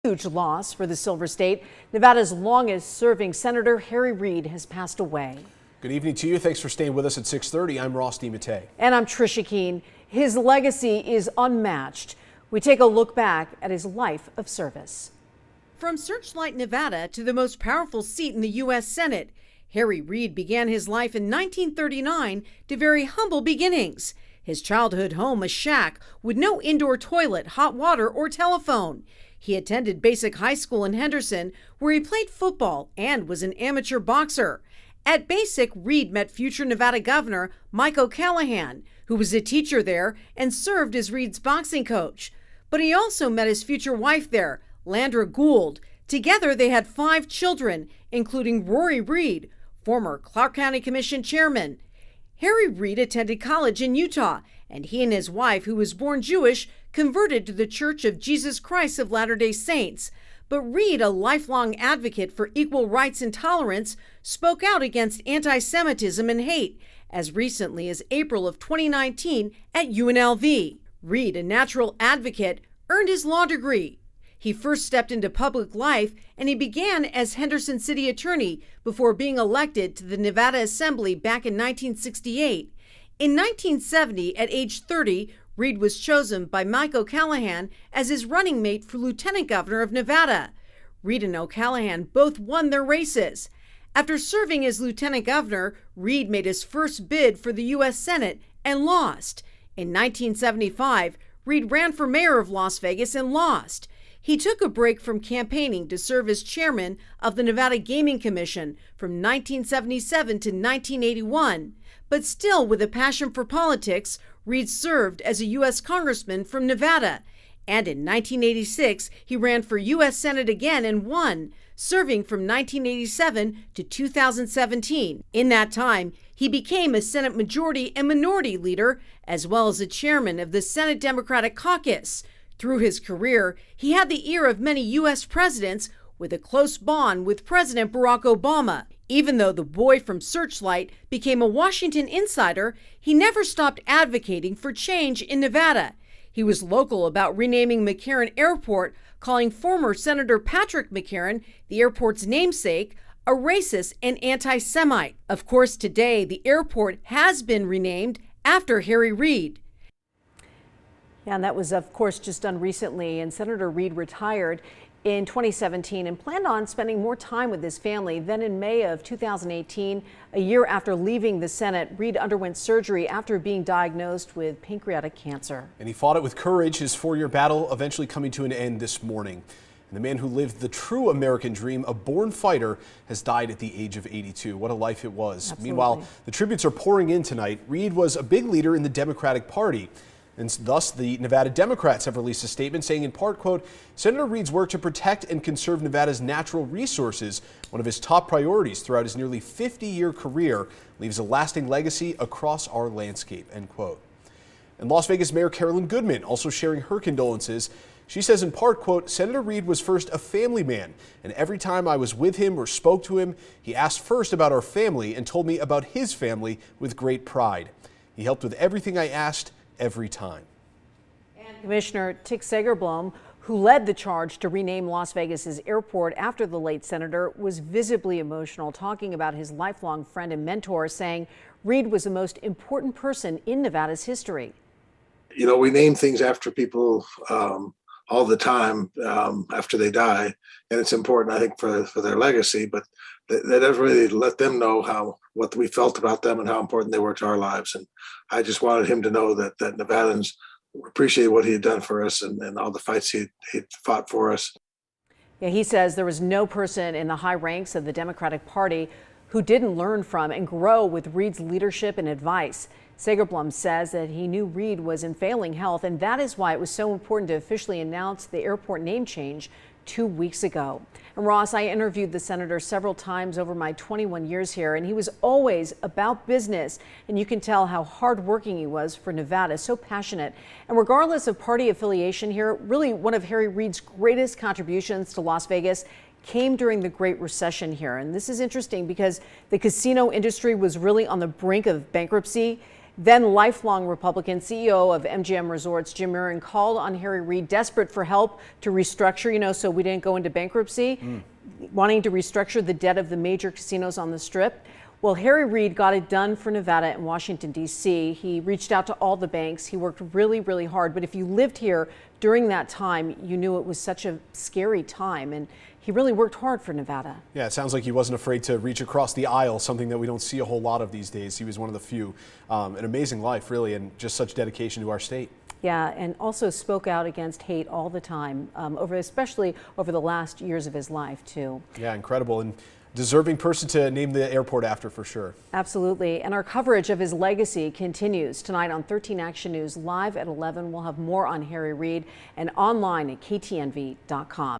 Huge loss for the Silver State. Nevada's longest serving Senator Harry Reid has passed away. Good evening to you. Thanks for staying with us at 6:30. I'm Ross DiMattei. And I'm Trisha Keene. His legacy is unmatched. We take a look back at his life of service. From Searchlight, Nevada to the most powerful seat in the U.S. Senate, Harry Reid began his life in 1939 to very humble beginnings. His childhood home, a shack with no indoor toilet, hot water, or telephone. He attended basic high school in Henderson, where he played football and was an amateur boxer. At basic, Reid met future Nevada Governor Mike O'Callahan, who was a teacher there and served as Reid's boxing coach. But he also met his future wife there, Landra Gould. Together, they had 5 children, including Rory Reid, former Clark County Commission chairman. Harry Reid attended college in Utah, and he and his wife, who was born Jewish, converted to the Church of Jesus Christ of Latter-day Saints. But Reid, a lifelong advocate for equal rights and tolerance, spoke out against anti-Semitism and hate as recently as April of 2019 at UNLV. Reid, a natural advocate, earned his law degree. He first stepped into public life, and he began as Henderson City Attorney before being elected to the Nevada Assembly back in 1968. In 1970, at age 30, Reid was chosen by Mike O'Callahan as his running mate for Lieutenant Governor of Nevada. Reid and O'Callahan both won their races. After serving as Lieutenant Governor, Reid made his first bid for the U.S. Senate and lost. In 1975, Reid ran for mayor of Las Vegas and lost. He took a break from campaigning to serve as chairman of the Nevada Gaming Commission from 1977 to 1981. But still, with a passion for politics, Reid served as a U.S. congressman from Nevada. And in 1986, he ran for U.S. Senate again and won, serving from 1987 to 2017. In that time, he became a Senate Majority and Minority Leader, as well as a chairman of the Senate Democratic Caucus. Through his career, he had the ear of many U.S. presidents, with a close bond with President Barack Obama. Even though the boy from Searchlight became a Washington insider, he never stopped advocating for change in Nevada. He was local about renaming McCarran Airport, calling former Senator Patrick McCarran, the airport's namesake, a racist and anti-Semite. Of course, today, the airport has been renamed after Harry Reid. Yeah, and that was, of course, just done recently. And Senator Reid retired in 2017 and planned on spending more time with his family. Then in May of 2018, a year after leaving the Senate, Reid underwent surgery after being diagnosed with pancreatic cancer. And he fought it with courage, his 4-year battle eventually coming to an end this morning. And the man who lived the true American dream, a born fighter, has died at the age of 82. What a life it was. Absolutely. Meanwhile, the tributes are pouring in tonight. Reid was a big leader in the Democratic Party. And thus, the Nevada Democrats have released a statement saying, in part, quote, Senator Reid's work to protect and conserve Nevada's natural resources, one of his top priorities throughout his nearly 50-year career, leaves a lasting legacy across our landscape, end quote. And Las Vegas Mayor Carolyn Goodman also sharing her condolences. She says, in part, quote, Senator Reid was first a family man, and every time I was with him or spoke to him, he asked first about our family and told me about his family with great pride. He helped with everything I asked, every time. And Commissioner Tick Segerblom, who led the charge to rename Las Vegas's airport after the late senator, was visibly emotional, talking about his lifelong friend and mentor, saying Reid was the most important person in Nevada's history. You know, we name things after people all the time after they die, and it's important, I think, for their legacy, but that doesn't really let them know what we felt about them and how important they were to our lives. And I just wanted him to know that Nevadans appreciate what he had done for us and all the fights he fought for us. Yeah, he says there was no person in the high ranks of the Democratic Party who didn't learn from and grow with Reid's leadership and advice. Segerblom says that he knew Reid was in failing health, and that is why it was so important to officially announce the airport name change 2 weeks ago. And Ross, I interviewed the senator several times over my 21 years here, and he was always about business. And you can tell how hardworking he was for Nevada, so passionate. And regardless of party affiliation here, really one of Harry Reid's greatest contributions to Las Vegas came during the Great Recession here. And this is interesting because the casino industry was really on the brink of bankruptcy. Then lifelong Republican CEO of MGM Resorts, Jim Murren, called on Harry Reid, desperate for help to restructure, so we didn't go into bankruptcy, wanting to restructure the debt of the major casinos on the Strip. Well, Harry Reid got it done for Nevada and Washington, D.C. He reached out to all the banks. He worked really, really hard. But if you lived here during that time, you knew it was such a scary time. And he really worked hard for Nevada. Yeah, it sounds like he wasn't afraid to reach across the aisle, something that we don't see a whole lot of these days. He was one of the few. An amazing life, really, and just such dedication to our state. Yeah, and also spoke out against hate all the time, especially over the last years of his life, too. Yeah, incredible. And deserving person to name the airport after, for sure. Absolutely. And our coverage of his legacy continues tonight on 13 Action News live at 11. We'll have more on Harry Reid and online at ktnv.com.